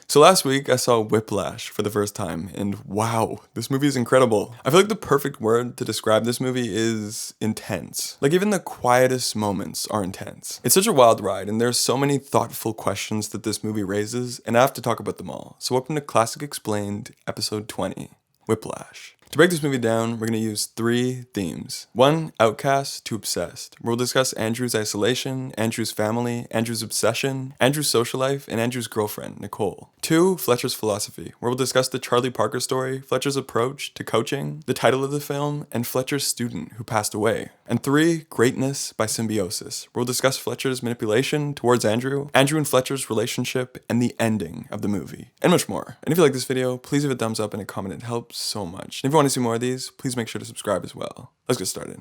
So last week I saw Whiplash for the first time, and wow, this movie is incredible. I feel like the perfect word to describe this movie is intense. Like even the quietest moments are intense. It's such a wild ride, and there's so many thoughtful questions that this movie raises, and I have to talk about them all. So welcome to Classic Explained, episode 20, Whiplash. To break this movie down, we're going to use 3 themes. 1, outcast to obsessed, where we'll discuss Andrew's isolation, Andrew's family, Andrew's obsession, Andrew's social life, and Andrew's girlfriend, Nicole. 2, Fletcher's philosophy, where we'll discuss the Charlie Parker story, Fletcher's approach to coaching, the title of the film, and Fletcher's student who passed away. And 3, greatness by symbiosis, where we'll discuss Fletcher's manipulation towards Andrew and Fletcher's relationship, and the ending of the movie, and much more. And if you like this video, please leave a thumbs up and a comment, it helps so much. And if you want to see more of these, please make sure to subscribe as well. Let's get started.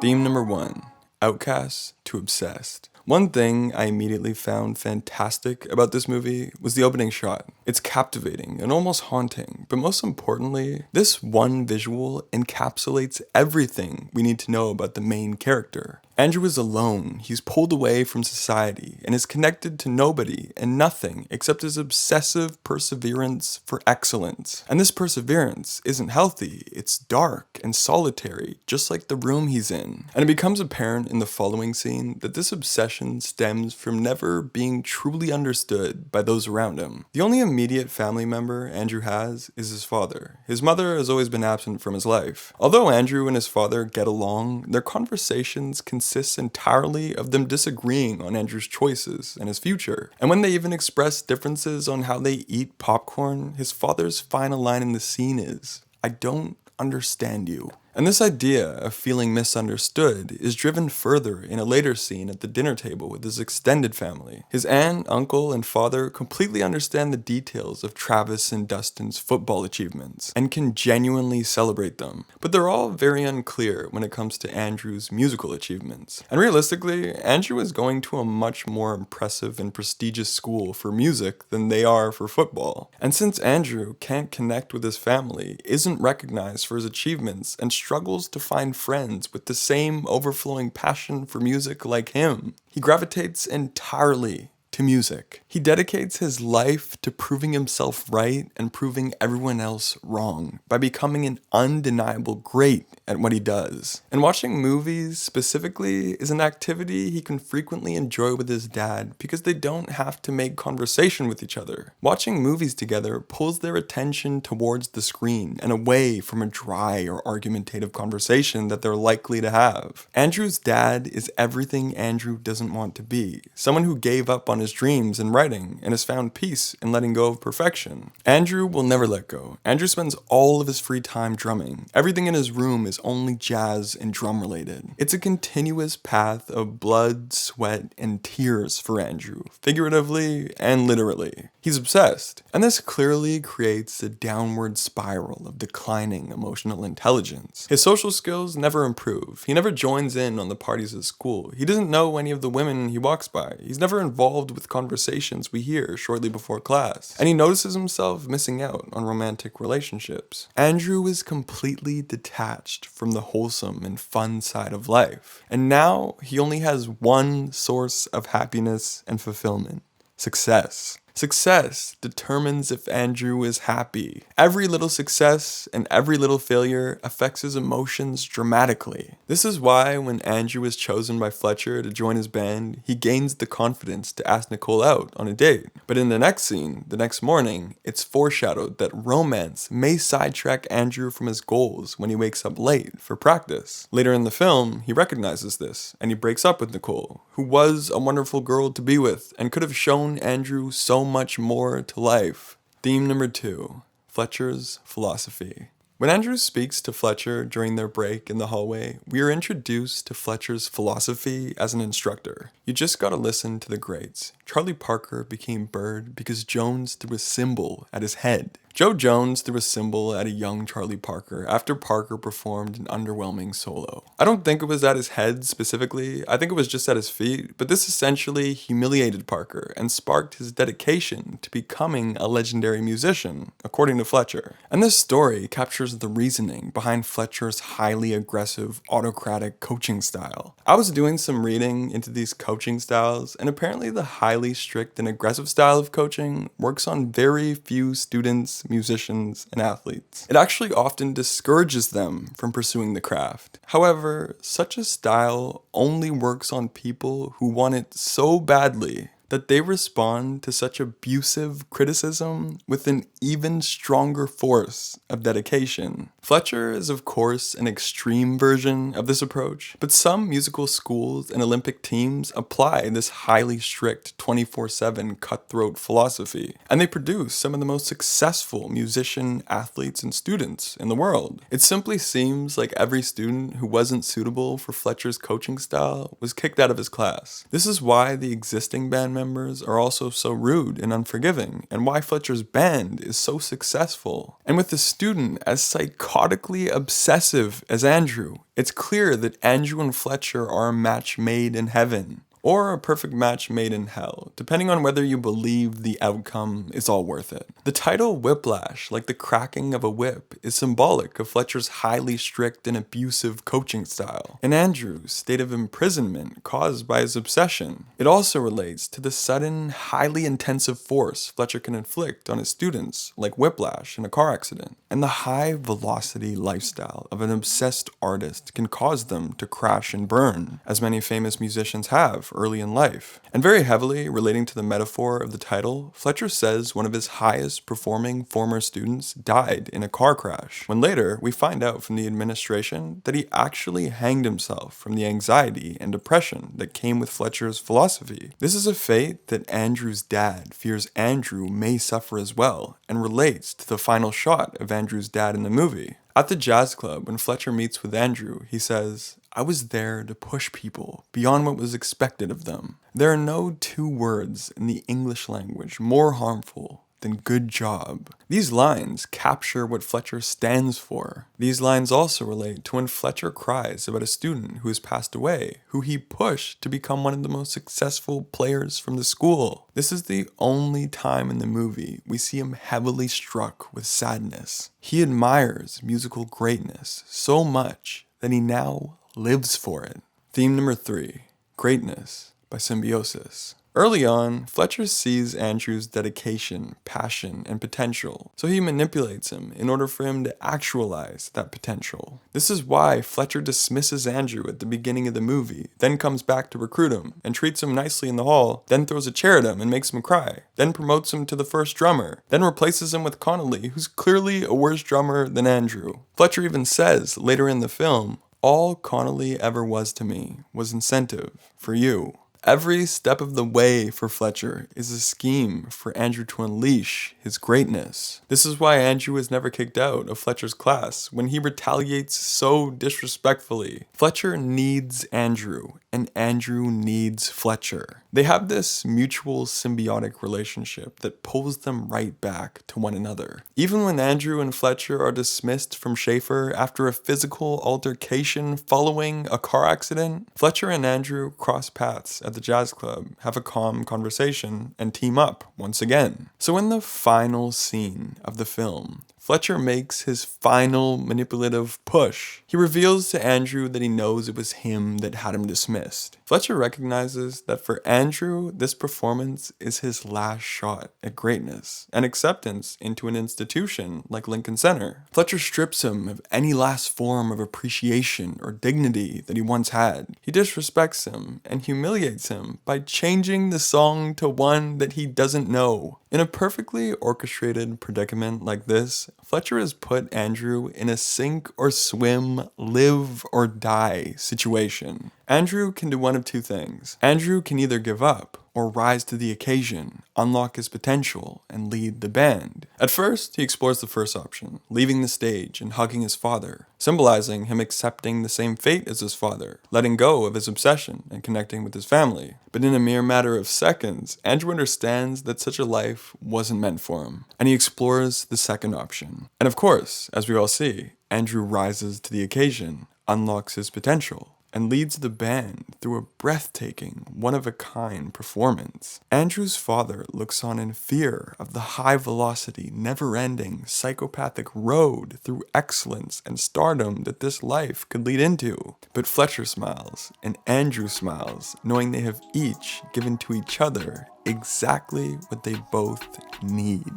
Theme number 1, outcast to obsessed. One thing I immediately found fantastic about this movie was the opening shot. It's captivating and almost haunting, but most importantly, this one visual encapsulates everything we need to know about the main character. Andrew is alone, he's pulled away from society, and is connected to nobody and nothing except his obsessive perseverance for excellence. And this perseverance isn't healthy, it's dark and solitary, just like the room he's in. And it becomes apparent in the following scene that this obsession stems from never being truly understood by those around him. The only immediate family member Andrew has is his father. His mother has always been absent from his life. Although Andrew and his father get along, their conversations consists entirely of them disagreeing on Andrew's choices and his future. And when they even express differences on how they eat popcorn, his father's final line in the scene is, "I don't understand you." And this idea of feeling misunderstood is driven further in a later scene at the dinner table with his extended family. His aunt, uncle, and father completely understand the details of Travis and Dustin's football achievements and can genuinely celebrate them. But they're all very unclear when it comes to Andrew's musical achievements. And realistically, Andrew is going to a much more impressive and prestigious school for music than they are for football. And since Andrew can't connect with his family, isn't recognized for his achievements, and struggles to find friends with the same overflowing passion for music like him, he gravitates entirely to music. He dedicates his life to proving himself right and proving everyone else wrong by becoming an undeniable great at what he does. And watching movies specifically is an activity he can frequently enjoy with his dad because they don't have to make conversation with each other. Watching movies together pulls their attention towards the screen and away from a dry or argumentative conversation that they're likely to have. Andrew's dad is everything Andrew doesn't want to be, someone who gave up on his dreams in writing and has found peace in letting go of perfection. Andrew will never let go. Andrew spends all of his free time drumming. Everything in his room is only jazz and drum related. It's a continuous path of blood, sweat, and tears for Andrew, figuratively and literally. He's obsessed, and this clearly creates a downward spiral of declining emotional intelligence. His social skills never improve. He never joins in on the parties at school. He doesn't know any of the women he walks by. He's never involved with conversations we hear shortly before class, and he notices himself missing out on romantic relationships. Andrew is completely detached from the wholesome and fun side of life, and now he only has one source of happiness and fulfillment: success. Success determines if Andrew is happy. Every little success and every little failure affects his emotions dramatically. This is why when Andrew is chosen by Fletcher to join his band, he gains the confidence to ask Nicole out on a date. But in the next scene, the next morning, it's foreshadowed that romance may sidetrack Andrew from his goals when he wakes up late for practice. Later in the film, he recognizes this, and he breaks up with Nicole, who was a wonderful girl to be with and could have shown Andrew so much more to life. Theme number 2, Fletcher's philosophy. When Andrew speaks to Fletcher during their break in the hallway, we are introduced to Fletcher's philosophy as an instructor. You just gotta listen to the greats. Charlie Parker became Bird because Jones threw a cymbal at his head. Joe Jones threw a cymbal at a young Charlie Parker after Parker performed an underwhelming solo. I don't think it was at his head specifically, I think it was just at his feet, but this essentially humiliated Parker and sparked his dedication to becoming a legendary musician, according to Fletcher. And this story captures the reasoning behind Fletcher's highly aggressive, autocratic coaching style. I was doing some reading into these coaching styles, and apparently the highly strict and aggressive style of coaching works on very few students, musicians, and athletes. It actually often discourages them from pursuing the craft. However, such a style only works on people who want it so badly that they respond to such abusive criticism with an even stronger force of dedication. Fletcher is of course an extreme version of this approach, but some musical schools and Olympic teams apply this highly strict 24/7 cutthroat philosophy, and they produce some of the most successful musician, athletes, and students in the world. It simply seems like every student who wasn't suitable for Fletcher's coaching style was kicked out of his class. This is why the existing band members are also so rude and unforgiving, and why Fletcher's band is so successful. And with a student as psychotically obsessive as Andrew, it's clear that Andrew and Fletcher are a match made in heaven, or a perfect match made in hell, depending on whether you believe the outcome is all worth it. The title Whiplash, like the cracking of a whip, is symbolic of Fletcher's highly strict and abusive coaching style, and Andrew's state of imprisonment caused by his obsession. It also relates to the sudden, highly intensive force Fletcher can inflict on his students, like whiplash in a car accident, and the high-velocity lifestyle of an obsessed artist can cause them to crash and burn, as many famous musicians have early in life. And very heavily relating to the metaphor of the title, Fletcher says one of his highest performing former students died in a car crash, when later we find out from the administration that he actually hanged himself from the anxiety and depression that came with Fletcher's philosophy. This is a fate that Andrew's dad fears Andrew may suffer as well, and relates to the final shot of Andrew's dad in the movie. At the jazz club, when Fletcher meets with Andrew, he says, "I was there to push people beyond what was expected of them. There are no two words in the English language more harmful than good job." These lines capture what Fletcher stands for. These lines also relate to when Fletcher cries about a student who has passed away, who he pushed to become one of the most successful players from the school. This is the only time in the movie we see him heavily struck with sadness. He admires musical greatness so much that he now lives for it. Theme number 3, Greatness by Symbiosis. Early on, Fletcher sees Andrew's dedication, passion, and potential, so he manipulates him in order for him to actualize that potential. This is why Fletcher dismisses Andrew at the beginning of the movie, then comes back to recruit him, and treats him nicely in the hall, then throws a chair at him and makes him cry, then promotes him to the first drummer, then replaces him with Connolly, who's clearly a worse drummer than Andrew. Fletcher even says, later in the film, "All Connolly ever was to me was incentive for you." Every step of the way for Fletcher is a scheme for Andrew to unleash his greatness. This is why Andrew is never kicked out of Fletcher's class when he retaliates so disrespectfully. Fletcher needs Andrew, and Andrew needs Fletcher. They have this mutual symbiotic relationship that pulls them right back to one another. Even when Andrew and Fletcher are dismissed from Schaefer after a physical altercation following a car accident, Fletcher and Andrew cross paths at the jazz club, have a calm conversation, and team up once again. So in the final scene of the film, Fletcher makes his final manipulative push. He reveals to Andrew that he knows it was him that had him dismissed. Fletcher recognizes that for Andrew, this performance is his last shot at greatness and acceptance into an institution like Lincoln Center. Fletcher strips him of any last form of appreciation or dignity that he once had. He disrespects him and humiliates him by changing the song to one that he doesn't know. In a perfectly orchestrated predicament like this, Fletcher has put Andrew in a sink or swim, live or die situation. Andrew can do one of two things. Andrew can either give up or rise to the occasion, unlock his potential, and lead the band. At first, he explores the first option, leaving the stage and hugging his father, symbolizing him accepting the same fate as his father, letting go of his obsession and connecting with his family. But in a mere matter of seconds, Andrew understands that such a life wasn't meant for him, and he explores the second option. And of course, as we all see, Andrew rises to the occasion, unlocks his potential, and leads the band through a breathtaking, one-of-a-kind performance. Andrew's father looks on in fear of the high-velocity, never-ending, psychopathic road through excellence and stardom that this life could lead into. But Fletcher smiles, and Andrew smiles, knowing they have each given to each other exactly what they both need.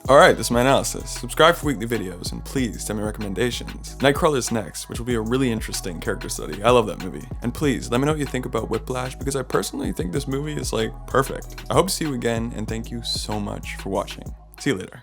Alright, that's my analysis. Subscribe for weekly videos, and please send me recommendations. Nightcrawler's next, which will be a really interesting character study. I love that movie. And please, let me know what you think about Whiplash, because I personally think this movie is, perfect. I hope to see you again, and thank you so much for watching. See you later.